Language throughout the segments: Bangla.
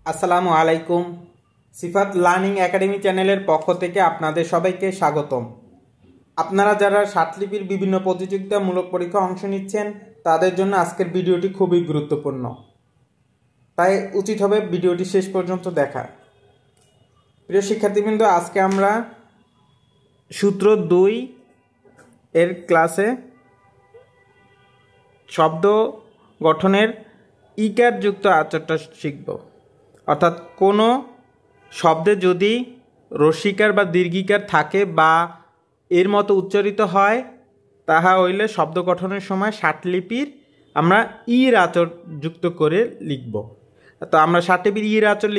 আসসালামু আলাইকুম। সিফাত লার্নিং একাডেমি চ্যানেলের পক্ষ থেকে আপনাদের সবাইকে স্বাগতম। আপনারা যারা ষাটলিপির বিভিন্ন প্রতিযোগিতামূলক পরীক্ষা অংশ নিচ্ছেন তাদের জন্য আজকের ভিডিওটি খুবই গুরুত্বপূর্ণ, তাই উচিত হবে ভিডিওটি শেষ পর্যন্ত দেখা। প্রিয় শিক্ষার্থীবৃন্দ, আজকে আমরা সূত্র 2 এর ক্লাসে শব্দ গঠনের ইকার যুক্ত আচরটা শিখব। অর্থাৎ কোনো শব্দে যদি রস্যিকার বা দীর্ঘিকার থাকে বা এর মতো উচ্চারিত হয়, তাহা হইলে শব্দ গঠনের সময় ষাটলিপির আমরা ইর আচর যুক্ত করে লিখব। তো আমরা ষাটলিপির ইর আচর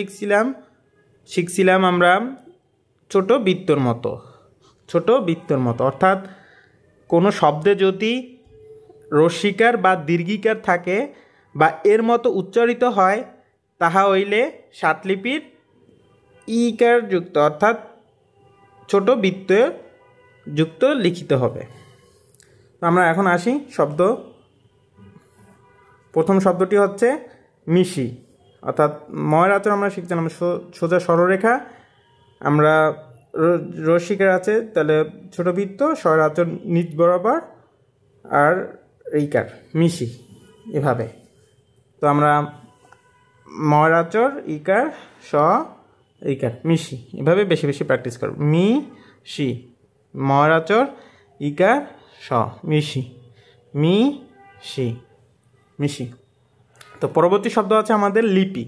শিখছিলাম আমরা ছোট বৃত্তর মতো। অর্থাৎ কোনো শব্দে যদি রস্যিকার বা দীর্ঘিকার থাকে বা এর মতো উচ্চারিত হয়, তাহা হইলে ষাটলিপির ইকার যুক্ত অর্থাৎ ছোট বৃত্ত যুক্ত লিখিত হবে। আমরা এখন আসি শব্দ। প্রথম শব্দটি হচ্ছে মিশি। অর্থাৎ ময়ের আচর আমরা শিখছিলাম সোজা সরলরেখা, আমরা রস্যিকার আছে তাহলে ছোট বৃত্ত, স্বয়ের আচর নিচ বরাবর আর ইকার মিশি এভাবে। তো আমরা ময়ের আচর ইকার স ইকার মিশি এভাবে বেশি বেশি প্র্যাকটিস করব। মি শি ময়ের আচর ইকার স মিশি মি শি মিশি। তো পরবর্তী শব্দ আছে আমাদের লিপি।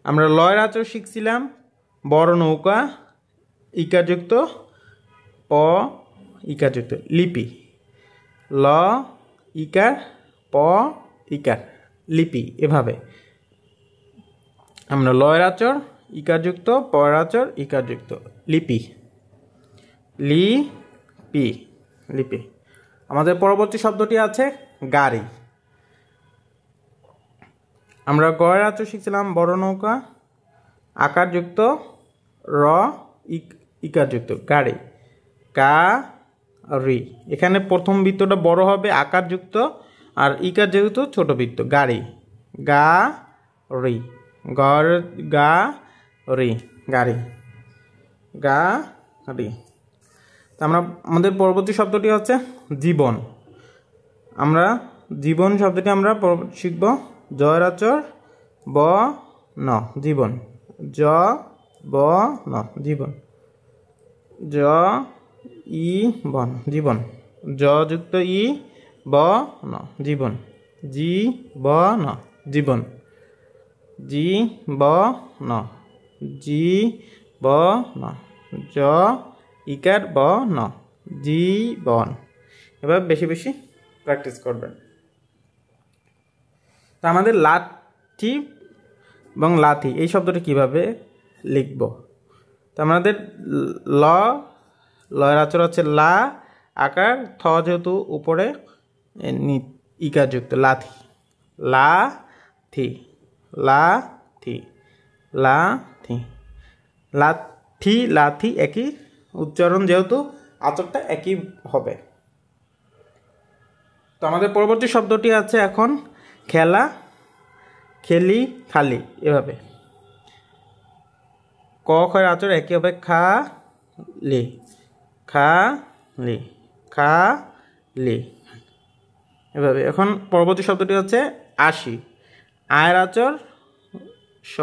আমরা লয়ের আচর শিখছিলাম বড় নৌকা ইকারযুক্ত প ইকারযুক্ত লিপি। ল ইকার প ইকার লিপি এভাবে। আমরা লয়ের আচর ইকারযুক্ত পয়ের আচর ইকারযুক্ত লিপি লিপি লিপি। আমাদের পরবর্তী শব্দটি আছে গাড়ি। আমরা গয়ের আচর শিখছিলাম বড় নৌকা আকারযুক্ত র ইকারযুক্ত গাড়ি কা রি। এখানে প্রথম বৃত্তটা বড় হবে আকারযুক্ত আর ইকারযুক্ত ছোট বৃত্ত গাড়ি গা রি গা রি গাড়ি গা রি। আমরা আমাদের পরবর্তী শব্দটি হচ্ছে জীবন। আমরা জীবন শব্দটি আমরা শিখব জয়ের আচর ব ন জীবন জ ব ন জীবন জ ই বন জীবন জ যুক্ত ই ব ন জীবন জি ব ন জীবন জি ব ন জি ব ন জ ইকার ব ন জীবন। এবার বেশি বেশি প্র্যাকটিস করবেন। তা আমাদের লাঠি এবং লাথি এই শব্দটি কিভাবে লিখব? তো আমাদের লয়ের আচর হচ্ছে লা আকার থ যেহেতু উপরে ইকার যুক্ত লাথি লাথি লাথি লাথি লাথি লাথি একই উচ্চারণ, যেহেতু আচরটা একই হবে। তো আমাদের পরবর্তী শব্দটি আছে এখন খেলা খেলি খালি এভাবে। ক খয়ের আচর একই হবে খা লি খা লি এভাবে। এখন পরবর্তী শব্দটি হচ্ছে আশি। আয়ের আচর স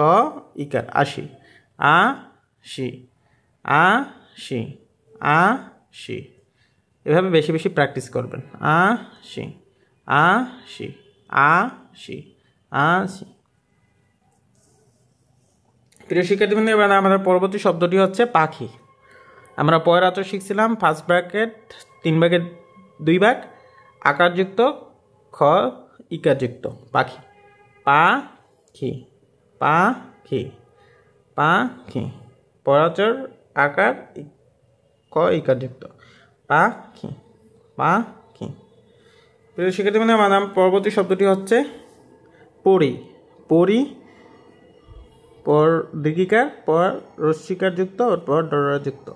ইকার আশি আশি আশি আশি এভাবে বেশি বেশি প্র্যাকটিস করবেন। আশি আশি আশি আশি। প্রিয় শিক্ষার্থীবৃন্দ, এবার আমাদের পরবর্তী শব্দটি হচ্ছে পাখি। আমরা পয়ের আচর শিখছিলাম ফার্স্ট ব্র্যাকেট 3 ভাগের 2 ভাগ আকারযুক্ত খ ইকারযুক্ত পাখি পাখি পাখি পাখি পয়ের আচর আকার ক ইকারযুক্ত পাখি পাখি। প্রিয় শিক্ষার্থীবৃন্দ, আমার পরবর্তী শব্দটি হচ্ছে পরি। পরি পর দীর্ঘিকার পর রস্যিকার যুক্ত পর ডরার যুক্ত।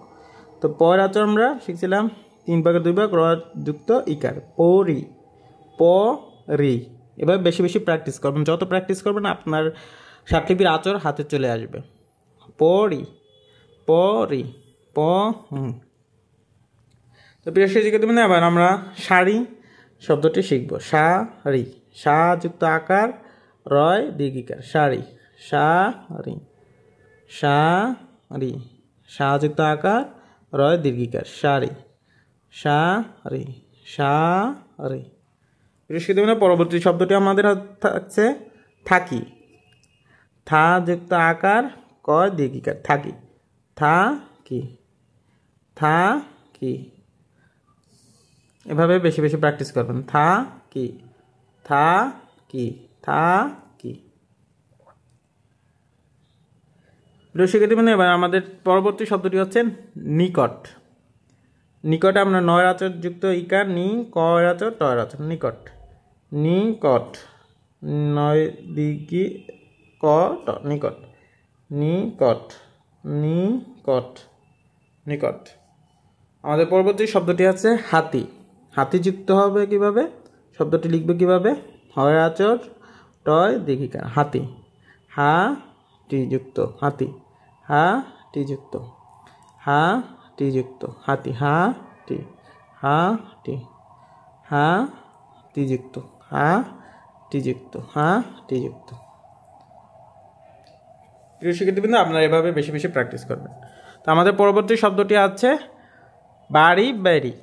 তো পয়ের আচর আমরা শিখছিলাম 3 ভাগের 2 ভাগ র যুক্ত ইকার পরি প রি। এভাবে বেশি বেশি প্র্যাকটিস করবেন। যত প্র্যাকটিস করবেন আপনার ষাটলিপির আচর হাতে চলে আসবে। পরি, পরি, প। তো প্রিয় শিক্ষার্থী, এবার আমরা শাড়ি শব্দটি শিখব। শাড়ি, সা যুক্ত আকার, রয় দীর্ঘিকার, শাড়ি। শাড়ি, শাড়ি, সা যুক্ত আকার, রয় দীর্ঘিকার, শাড়ি। শাড়ি, শাড়ি। প্রিয় শিক্ষার্থী, পরবর্তী শব্দটি আমাদের থাকছে থাকি। থা যুক্ত আকার, কয় দীর্ঘিকার, থাকি। থাকি, থাকি। এভাবে বেশি বেশি প্র্যাকটিস করবেন। থাকি, থাকি, থাকি। প্রিয় শিক্ষার্থী, এবার আমাদের পরবর্তী শব্দটি হচ্ছে নিকট। নিকট আমরা নয় আচর যুক্ত ইকার, নি কয় আচর টয় আচর, নিকট। নিকট, নয় দিঘি ক ট, নিকট। নিকট, নিকট, নিকট। আমাদের পরবর্তী শব্দটি আছে হাতি। হাতি যুক্ত হবে কিভাবে, শব্দটি লিখবে কিভাবে, হয় আচর টয় দীর্ঘিকার, হাতি। হা টি যুক্ত, হাতি। হা টি যুক্ত, হা টি যুক্ত, হাতি। হা টি, হা টি, হা টি যুক্ত, হা টি যুক্ত, হা টি যুক্ত। প্রিয় শিক্ষার্থীবৃন্দ, আপনারা এভাবে বেশি বেশি প্র্যাকটিস করবেন। তো আমাদের পরবর্তী শব্দটি আছে বাড়ি, বেরি।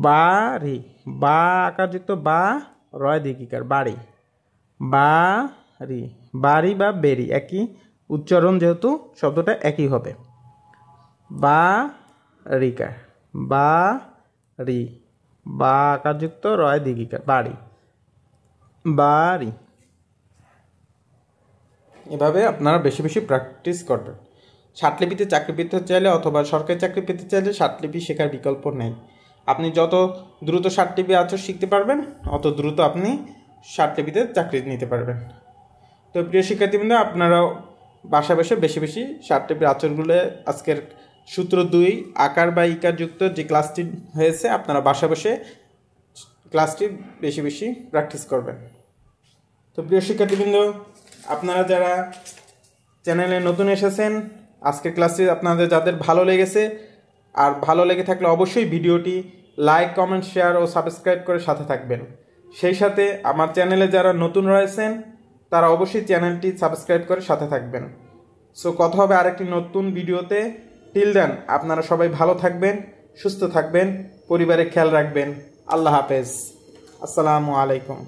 বাড়ি, বা আকার যুক্ত, বা রয় দীর্ঘিকার, বাড়ি। বাড়ি, বাড়ি বা বেরি একই উচ্চারণ, যেহেতু শব্দটা একই হবে। বারিকার, বাড়ি, বা আকার যুক্ত, রয় দীর্ঘিকার, বাড়ি। বাড়ি। এভাবে আপনারা বেশি বেশি প্র্যাকটিস করবেন। ষাটলিপিতে চাকরি পেতে চাইলে অথবা সরকারি চাকরি পেতে চাইলে ষাটলিপি শেখার বিকল্প নেই। আপনি যত দ্রুত ষাটলিপি আচর শিখতে পারবেন, অত দ্রুত আপনি ষাটলিপিতে চাকরি নিতে পারবেন। তো প্রিয় শিক্ষার্থীবৃন্দ, আপনারাও বাসা বসে বেশি বেশি ষাটলিপির আচরগুলো, আজকের সূত্র 2 আকার বা ইকার যুক্ত যে ক্লাসটি হয়েছে, আপনারা বাসা বসে ক্লাসটি বেশি বেশি প্র্যাকটিস করবেন। তো প্রিয় শিক্ষার্থীবৃন্দ, আপনারা যারা চ্যানেলে নতুন এসেছেন, আজকের ক্লাসটি আপনাদের যাদের ভালো লেগেছে, আর ভালো লেগে থাকলে অবশ্যই ভিডিওটি লাইক, কমেন্ট, শেয়ার ও সাবস্ক্রাইব করে সাথে থাকবেন। সেই সাথে আমার চ্যানেলে যারা নতুন রয়েছেন, তারা অবশ্যই চ্যানেলটি সাবস্ক্রাইব করে সাথে থাকবেন। সো কথা হবে আরেকটি নতুন ভিডিওতে। টিল দেন, আপনারা সবাই ভালো থাকবেন, সুস্থ থাকবেন, পরিবারের খেয়াল রাখবেন। আল্লাহ হাফেজ। আসসালামু আলাইকুম।